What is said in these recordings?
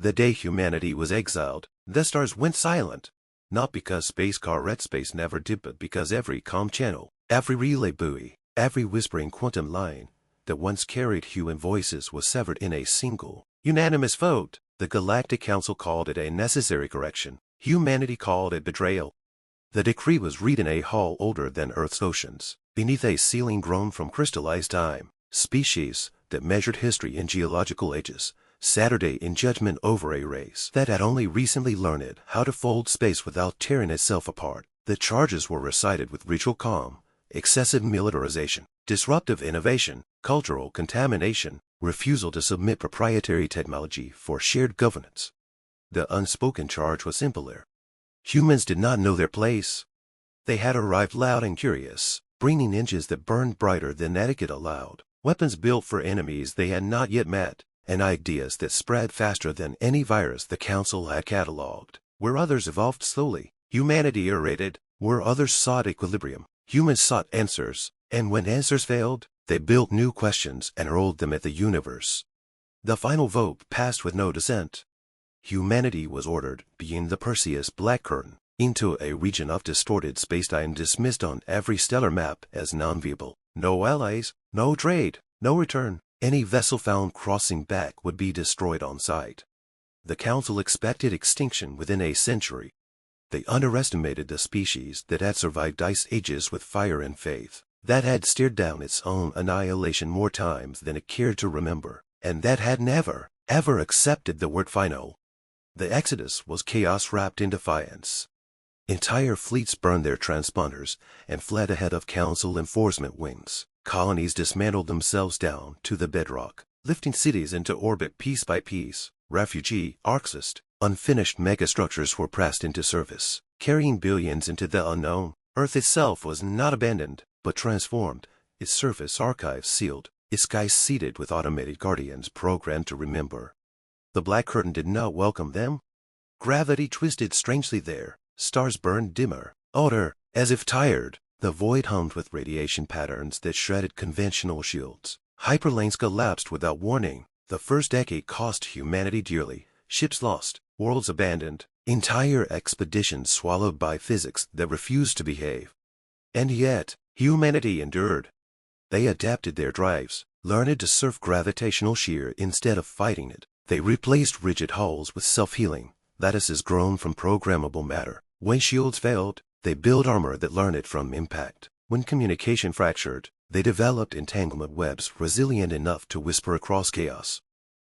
The day humanity was exiled, the stars went silent. Not because spacecar red space never did, but because every comm channel, every relay buoy, every whispering quantum line that once carried human voices was severed in a single, unanimous vote. The Galactic Council called it a necessary correction. Humanity called it betrayal. The decree was read in a hall older than Earth's oceans, beneath a ceiling grown from crystallized time. Species that measured history in geological ages, Saturday in judgment over a race that had only recently learned how to fold space without tearing itself apart. The charges were recited with ritual calm: excessive militarization, disruptive innovation, cultural contamination, refusal to submit proprietary technology for shared governance. The unspoken charge was simpler. Humans did not know their place. They had arrived loud and curious, bringing engines that burned brighter than etiquette allowed, weapons built for enemies they had not yet met, and ideas that spread faster than any virus the Council had catalogued. Where others evolved slowly, humanity iterated. Where others sought equilibrium, humans sought answers, and when answers failed, they built new questions and hurled them at the universe. The final vote passed with no dissent. Humanity was ordered, beyond the Perseus black curtain, into a region of distorted spacetime dismissed on every stellar map as non-viable. No allies, no trade, no return. Any vessel found crossing back would be destroyed on sight. The Council expected extinction within a century. They underestimated the species that had survived ice ages with fire and faith, that had stared down its own annihilation more times than it cared to remember, and that had never, ever accepted the word final. The exodus was chaos wrapped in defiance. Entire fleets burned their transponders and fled ahead of Council enforcement wings. Colonies dismantled themselves down to the bedrock, lifting cities into orbit piece by piece. Refugee, Arxist, unfinished megastructures were pressed into service, carrying billions into the unknown. Earth itself was not abandoned, but transformed, its surface archives sealed, its skies seeded with automated guardians programmed to remember. The Black Curtain did not welcome them. Gravity twisted strangely there, stars burned dimmer, older, as if tired. The void hummed with radiation patterns that shredded conventional shields. Hyperlanes collapsed without warning. The first decade cost humanity dearly. Ships lost, worlds abandoned, entire expeditions swallowed by physics that refused to behave. And yet, humanity endured. They adapted their drives, learned to surf gravitational shear instead of fighting it. They replaced rigid hulls with self-healing lattices grown from programmable matter. When shields failed, they built armor that learned it from impact. When communication fractured, they developed entanglement webs resilient enough to whisper across chaos.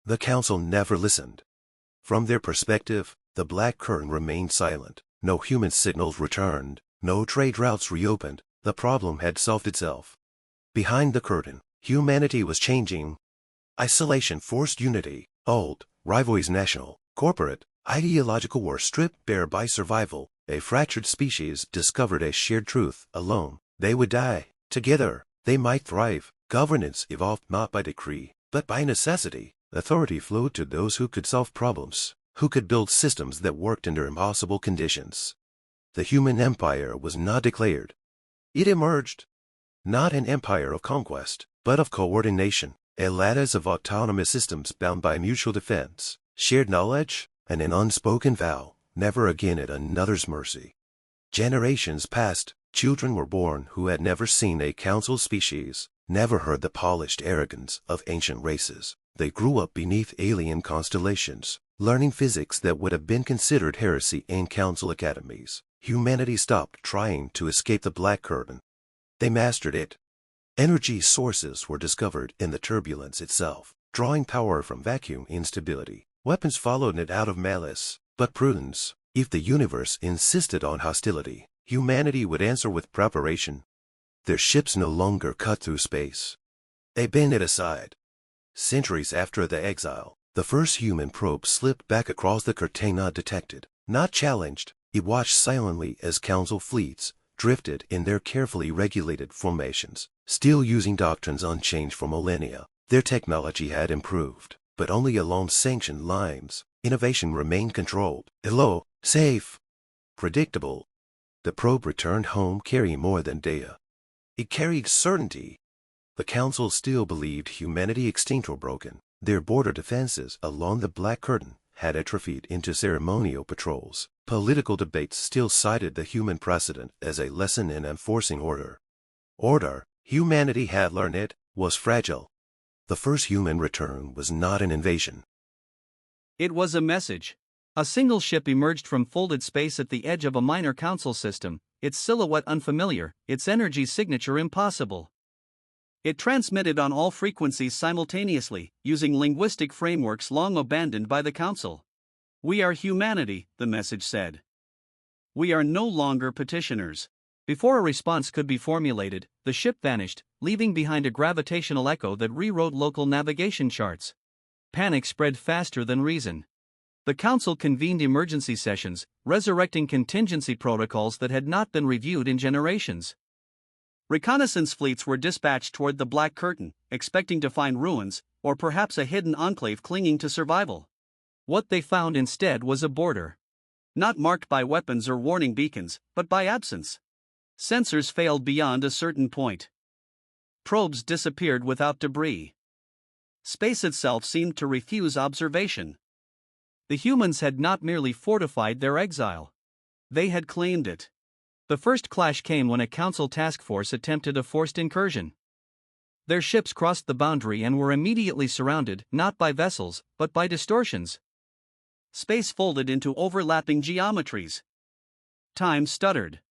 The Council never listened. From their perspective, the Black Curtain remained silent. No human signals returned. No trade routes reopened. The problem had solved itself. Behind the curtain, humanity was changing. Isolation forced unity. Old rivalries national, corporate, ideological were stripped bare by survival. A fractured species discovered a shared truth: alone, they would die. Together, they might thrive. Governance evolved not by decree, but by necessity. Authority flowed to those who could solve problems, who could build systems that worked under impossible conditions. The human empire was not declared. It emerged. Not an empire of conquest, but of coordination. A lattice of autonomous systems bound by mutual defense, shared knowledge, and an unspoken vow: never again at another's mercy. Generations passed. Children were born who had never seen a council species, never heard the polished arrogance of ancient races. They grew up beneath alien constellations, learning physics that would have been considered heresy in council academies. Humanity stopped trying to escape the Black Curtain. They mastered it. Energy sources were discovered in the turbulence itself, drawing power from vacuum instability. Weapons followed it out of malice, but prudence. If the universe insisted on hostility, humanity would answer with preparation. Their ships no longer cut through space. They bent it aside. Centuries after the exile, the first human probe slipped back across the curtain, not detected, not challenged. It watched silently as council fleets drifted in their carefully regulated formations, still using doctrines unchanged for millennia. Their technology had improved, but only along sanctioned lines. Innovation remained controlled, low, safe, predictable. The probe returned home carrying more than data. It carried certainty. The Council still believed humanity extinct or broken. Their border defenses along the Black Curtain had atrophied into ceremonial patrols. Political debates still cited the human precedent as a lesson in enforcing order. Order, humanity had learned it, was fragile. The first human return was not an invasion. It was a message. A single ship emerged from folded space at the edge of a minor council system, its silhouette unfamiliar, its energy signature impossible. It transmitted on all frequencies simultaneously, using linguistic frameworks long abandoned by the Council. "We are humanity," the message said. "We are no longer petitioners." Before a response could be formulated, the ship vanished, leaving behind a gravitational echo that rewrote local navigation charts. Panic spread faster than reason. The Council convened emergency sessions, resurrecting contingency protocols that had not been reviewed in generations. Reconnaissance fleets were dispatched toward the Black Curtain, expecting to find ruins, or perhaps a hidden enclave clinging to survival. What they found instead was a border. Not marked by weapons or warning beacons, but by absence. Sensors failed beyond a certain point. Probes disappeared without debris. Space itself seemed to refuse observation. The humans had not merely fortified their exile. They had claimed it. The first clash came when a Council task force attempted a forced incursion. Their ships crossed the boundary and were immediately surrounded, not by vessels, but by distortions. Space folded into overlapping geometries. Time stuttered.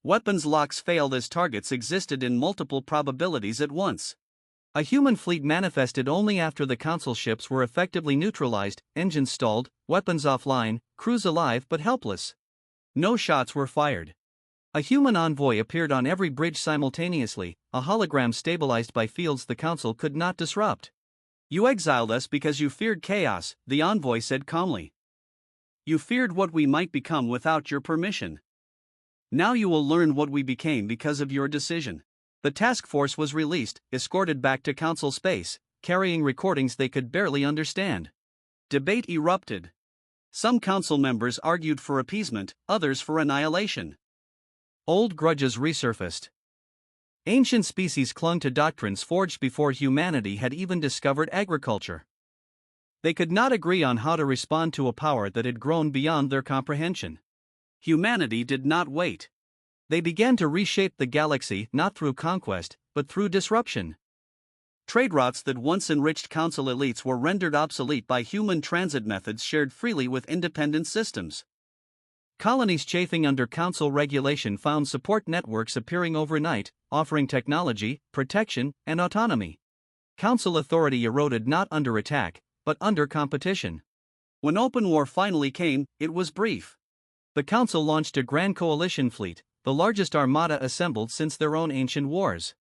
Weapons locks failed as targets existed in multiple probabilities at once. A human fleet manifested only after the Council ships were effectively neutralized, engines stalled, weapons offline, crews alive but helpless. No shots were fired. A human envoy appeared on every bridge simultaneously, a hologram stabilized by fields the Council could not disrupt. "You exiled us because you feared chaos," the envoy said calmly. "You feared what we might become without your permission. Now you will learn what we became because of your decision." The task force was released, escorted back to Council space, carrying recordings they could barely understand. Debate erupted. Some Council members argued for appeasement, others for annihilation. Old grudges resurfaced. Ancient species clung to doctrines forged before humanity had even discovered agriculture. They could not agree on how to respond to a power that had grown beyond their comprehension. Humanity did not wait. They began to reshape the galaxy not through conquest, but through disruption. Trade routes that once enriched Council elites were rendered obsolete by human transit methods shared freely with independent systems. Colonies chafing under Council regulation found support networks appearing overnight, offering technology, protection, and autonomy. Council authority eroded not under attack, but under competition. When open war finally came, it was brief. The Council launched a grand coalition fleet, the largest armada assembled since their own ancient wars.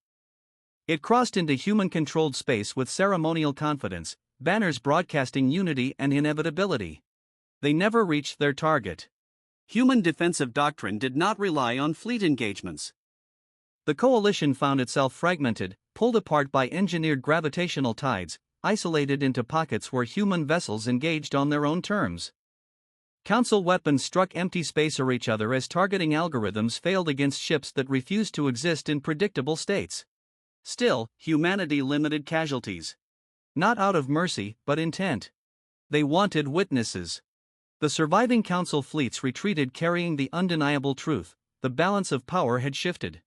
It crossed into human-controlled space with ceremonial confidence, banners broadcasting unity and inevitability. They never reached their target. Human defensive doctrine did not rely on fleet engagements. The coalition found itself fragmented, pulled apart by engineered gravitational tides, isolated into pockets where human vessels engaged on their own terms. Council weapons struck empty space or each other as targeting algorithms failed against ships that refused to exist in predictable states. Still, humanity limited casualties. Not out of mercy, but intent. They wanted witnesses. The surviving Council fleets retreated carrying the undeniable truth: the balance of power had shifted.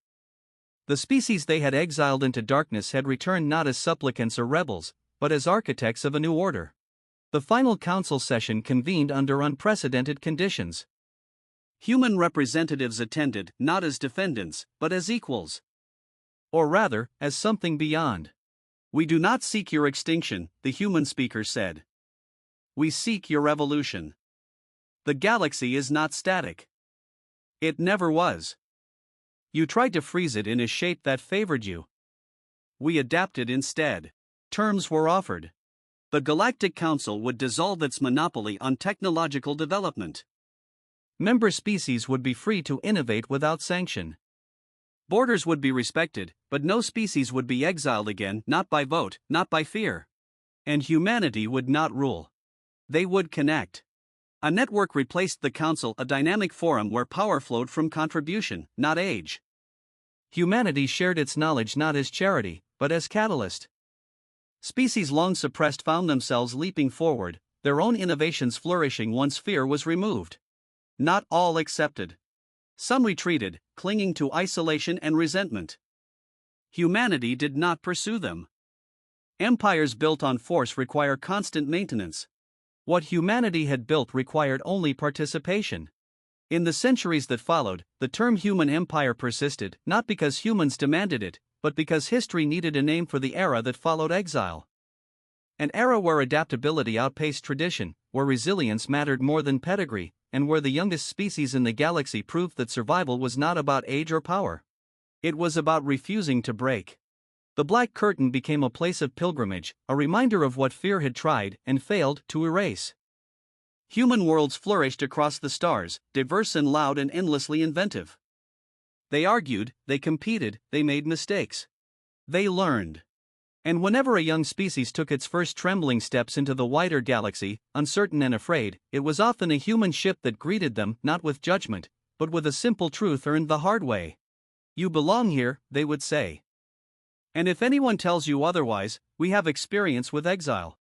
The species they had exiled into darkness had returned not as supplicants or rebels, but as architects of a new order. The final Council session convened under unprecedented conditions. Human representatives attended not as defendants, but as equals. Or rather, as something beyond. "We do not seek your extinction," the human speaker said. "We seek your evolution. The galaxy is not static. It never was. You tried to freeze it in a shape that favored you. We adapted instead. Terms were offered. The Galactic Council would dissolve its monopoly on technological development. Member species would be free to innovate without sanction. Borders would be respected, but no species would be exiled again, not by vote, not by fear. And humanity would not rule. They would connect. A network replaced the Council, a dynamic forum where power flowed from contribution, not age. Humanity shared its knowledge not as charity, but as catalyst. Species long suppressed found themselves leaping forward, their own innovations flourishing once fear was removed. Not all accepted. Some retreated, clinging to isolation and resentment. Humanity did not pursue them. Empires built on force require constant maintenance. What humanity had built required only participation. In the centuries that followed, the term human empire persisted, not because humans demanded it, but because history needed a name for the era that followed exile. An era where adaptability outpaced tradition, where resilience mattered more than pedigree, and where the youngest species in the galaxy proved that survival was not about age or power. It was about refusing to break. The Black Curtain became a place of pilgrimage, a reminder of what fear had tried and failed to erase. Human worlds flourished across the stars, diverse and loud and endlessly inventive. They argued, they competed, they made mistakes. They learned. And whenever a young species took its first trembling steps into the wider galaxy, uncertain and afraid, it was often a human ship that greeted them, not with judgment, but with a simple truth earned the hard way. You belong here, they would say. And if anyone tells you otherwise, we have experience with exile.